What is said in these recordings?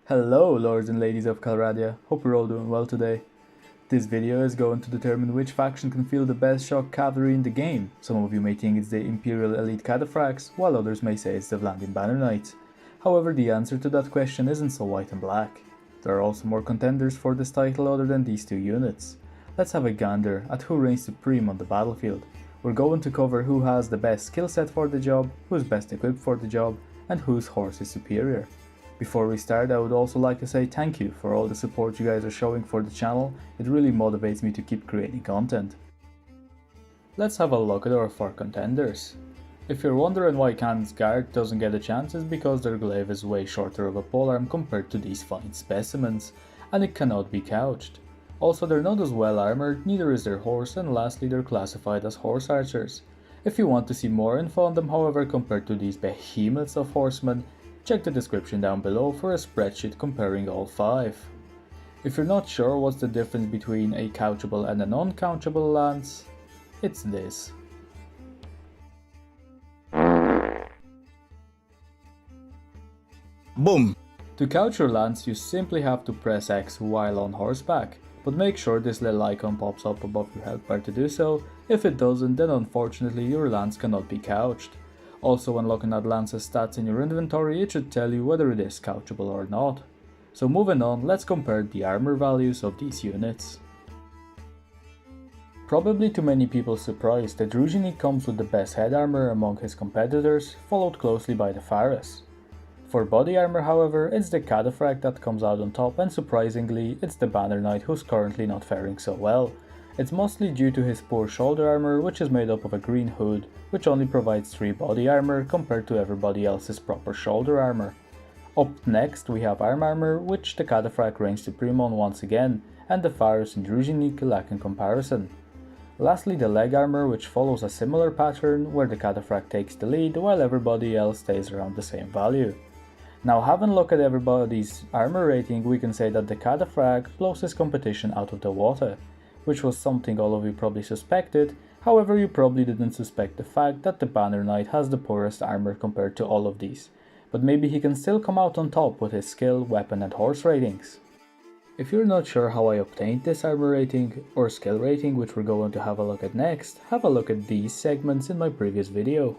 Hello lords and ladies of Calradia, hope you're all doing well today. This video is going to determine which faction can field the best shock cavalry in the game. Some of you may think it's the Imperial Elite Cataphracts, while others may say it's the Vlandian Banner Knights. However, the answer to that question isn't so white and black. There are also more contenders for this title other than these two units. Let's have a gander at who reigns supreme on the battlefield. We're going to cover who has the best skill set for the job, who's best equipped for the job, and whose horse is superior. Before we start, I would also like to say thank you for all the support you guys are showing for the channel. It really motivates me to keep creating content. Let's have a look at our 4 contenders. If you're wondering why Canon's Guard doesn't get a chance, it's because their glaive is way shorter of a polearm compared to these fine specimens, and it cannot be couched. Also, they're not as well armoured, neither is their horse, and lastly they're classified as horse archers. If you want to see more info on them, however, compared to these behemoths of horsemen, check the description down below for a spreadsheet comparing all 5. If you're not sure what's the difference between a couchable and a non-couchable lance, it's this. Boom! To couch your lance, you simply have to press X while on horseback, but make sure this little icon pops up above your health bar to do so. If it doesn't, then unfortunately your lance cannot be couched. Also, when looking at Lance's stats in your inventory, it should tell you whether it is couchable or not. So moving on, let's compare the armor values of these units. Probably to many people's surprise, the Družinik comes with the best head armor among his competitors, followed closely by the Faris. For body armor, however, it's the Cataphract that comes out on top, and surprisingly, it's the Banner Knight who's currently not faring so well. It's mostly due to his poor shoulder armor, which is made up of a green hood, which only provides 3 body armor compared to everybody else's proper shoulder armor. Up next we have arm armor, which the Cataphract reigns supreme on once again, and the Faris and Družinik lack in comparison. Lastly, the leg armor, which follows a similar pattern where the Cataphract takes the lead while everybody else stays around the same value. Now, having a look at everybody's armor rating, we can say that the Cataphract blows his competition out of the water, which was something all of you probably suspected. However, you probably didn't suspect the fact that the Banner Knight has the poorest armor compared to all of these, but maybe he can still come out on top with his skill, weapon and horse ratings. If you're not sure how I obtained this armor rating or skill rating, which we're going to have a look at next, have a look at these segments in my previous video.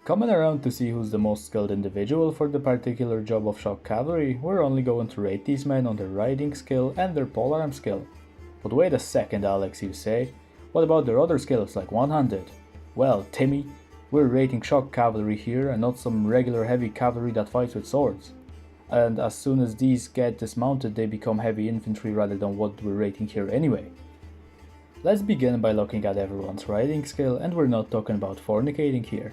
Coming around to see who's the most skilled individual for the particular job of shock cavalry, we're only going to rate these men on their riding skill and their polearm skill. But wait a second, Alex, you say? What about their other skills like one-handed? Well, Timmy, we're rating shock cavalry here and not some regular heavy cavalry that fights with swords. And as soon as these get dismounted, they become heavy infantry rather than what we're rating here anyway. Let's begin by looking at everyone's riding skill, and we're not talking about fornicating here.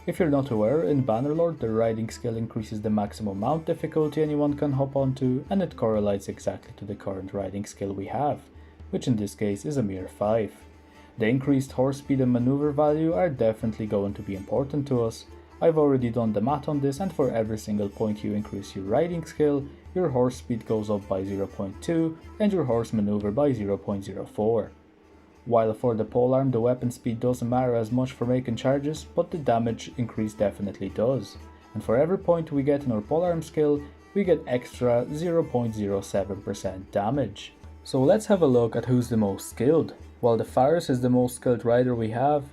If you're not aware, in Bannerlord the riding skill increases the maximum mount difficulty anyone can hop onto, and it correlates exactly to the current riding skill we have, which in this case is a mere 5. The increased horse speed and maneuver value are definitely going to be important to us. I've already done the math on this, and for every single point you increase your riding skill, your horse speed goes up by 0.2 and your horse maneuver by 0.04. While for the polearm the weapon speed doesn't matter as much for making charges, but the damage increase definitely does. And for every point we get in our polearm skill, we get extra 0.07% damage. So let's have a look at who's the most skilled. While the Faris is the most skilled rider we have,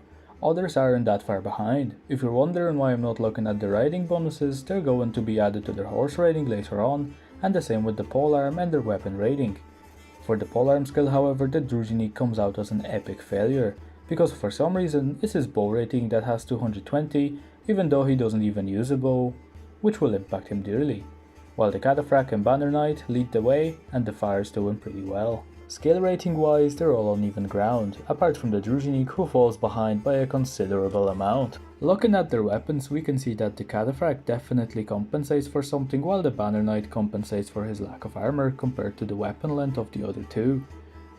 others aren't that far behind. If you're wondering why I'm not looking at the riding bonuses, they're going to be added to their horse rating later on, and the same with the polearm and their weapon rating. For the polearm skill, however, the Družinik comes out as an epic failure, because for some reason it's his bow rating that has 220, even though he doesn't even use a bow, which will impact him dearly. While the Cataphract and Banner Knight lead the way, and the Faris doing pretty well. Skill rating wise, they're all on even ground, apart from the Družinik, who falls behind by a considerable amount. Looking at their weapons, we can see that the Cataphract definitely compensates for something, while the Banner Knight compensates for his lack of armor compared to the weapon length of the other two.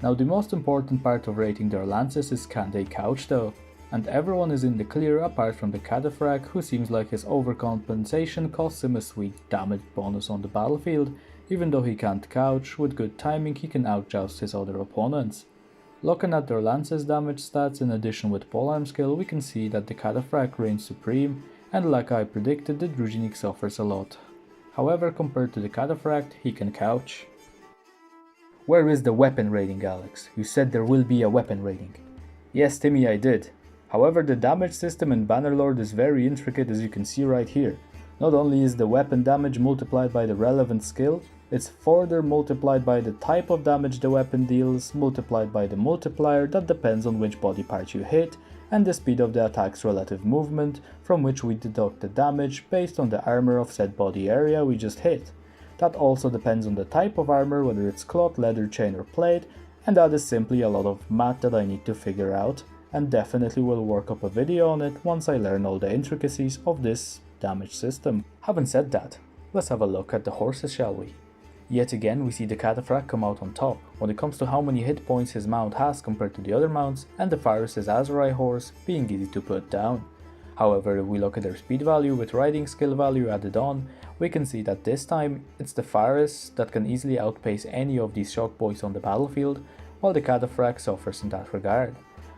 Now, the most important part of rating their lances is can they couch though, and everyone is in the clear apart from the Cataphract, who seems like his overcompensation costs him a sweet damage bonus on the battlefield. Even though he can't couch, with good timing he can outjoust his other opponents. Looking at their lance's damage stats in addition with polearm skill, we can see that the Cataphract reigns supreme, and like I predicted, the Družinik suffers a lot. However, compared to the Cataphract, he can couch. Where is the weapon rating, Alex? You said there will be a weapon rating. Yes, Timmy, I did. However, the damage system in Bannerlord is very intricate, as you can see right here. Not only is the weapon damage multiplied by the relevant skill, it's further multiplied by the type of damage the weapon deals, multiplied by the multiplier that depends on which body part you hit, and the speed of the attack's relative movement, from which we deduct the damage based on the armor of said body area we just hit. That also depends on the type of armor, whether it's cloth, leather, chain or plate, and that is simply a lot of math that I need to figure out, and definitely will work up a video on it once I learn all the intricacies of this damage system. Having said that, let's have a look at the horses, shall we? Yet again we see the Cataphract come out on top when it comes to how many hit points his mount has compared to the other mounts, and the Faris' Azurai horse being easy to put down. However, if we look at their speed value with riding skill value added on, we can see that this time it's the Faris that can easily outpace any of these shock boys on the battlefield, while the Cataphract suffers in that regard.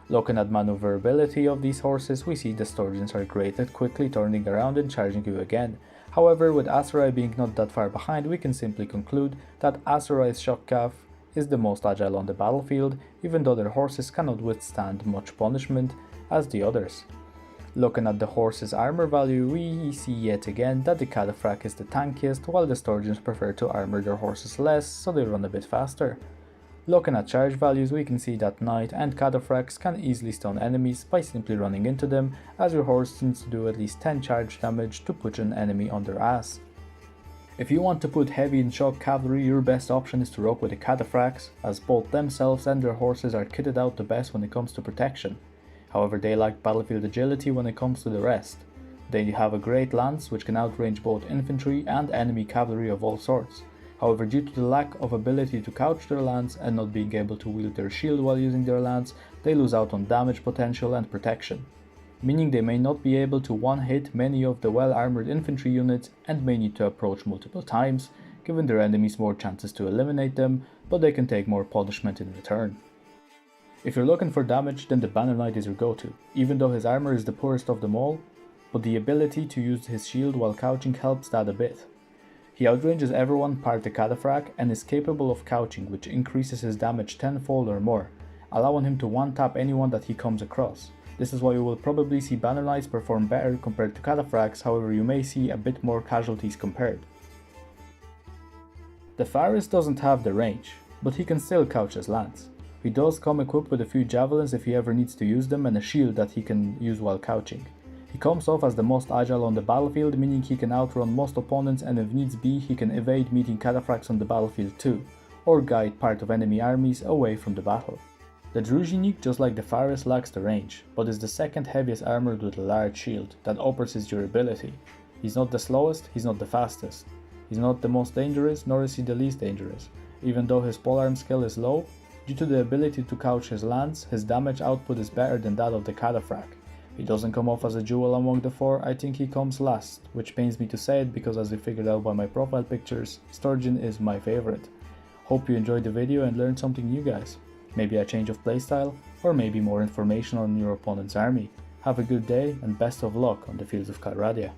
Looking at maneuverability of these horses, we see the Sturgeons are great at quickly turning around and charging you again. However, with Azurai being not that far behind, we can simply conclude that Azurai's shock calf is the most agile on the battlefield, even though their horses cannot withstand much punishment as the others. Looking at the horse's armor value, we see yet again that the Cataphract is the tankiest, while the Sturgeons prefer to armor their horses less so they run a bit faster. Looking at charge values, we can see that Knight and Cataphracts can easily stun enemies by simply running into them, as your horse needs to do at least 10 charge damage to put an enemy on their ass. If you want to put heavy and shock cavalry, your best option is to rock with the Cataphracts, as both themselves and their horses are kitted out the best when it comes to protection. However, they lack battlefield agility when it comes to the rest. They have a great lance which can outrange both infantry and enemy cavalry of all sorts. However, due to the lack of ability to couch their lance and not being able to wield their shield while using their lance, they lose out on damage potential and protection, meaning they may not be able to one-hit many of the well-armored infantry units and may need to approach multiple times, giving their enemies more chances to eliminate them, but they can take more punishment in return. If you're looking for damage, then the Banner Knight is your go-to, even though his armor is the poorest of them all, but the ability to use his shield while couching helps that a bit. He outranges everyone part the Cataphract and is capable of couching, which increases his damage tenfold or more, allowing him to one-tap anyone that he comes across. This is why you will probably see Banner Knights perform better compared to Cataphracts, however you may see a bit more casualties compared. The Faris doesn't have the range, but he can still couch his lance. He does come equipped with a few javelins if he ever needs to use them and a shield that he can use while couching. He comes off as the most agile on the battlefield, meaning he can outrun most opponents, and if needs be he can evade meeting Cataphracts on the battlefield too, or guide part of enemy armies away from the battle. The Družinik, just like the Faris, lacks the range, but is the second heaviest armored with a large shield that offers his durability. He's not the slowest, he's not the fastest. He's not the most dangerous, nor is he the least dangerous. Even though his polearm skill is low, due to the ability to couch his lance, his damage output is better than that of the Cataphract. He doesn't come off as a jewel among the four, I think he comes last, which pains me to say it because as you figured out by my profile pictures, Sturgeon is my favorite. Hope you enjoyed the video and learned something new, guys. Maybe a change of playstyle, or maybe more information on your opponent's army. Have a good day and best of luck on the fields of Calradia.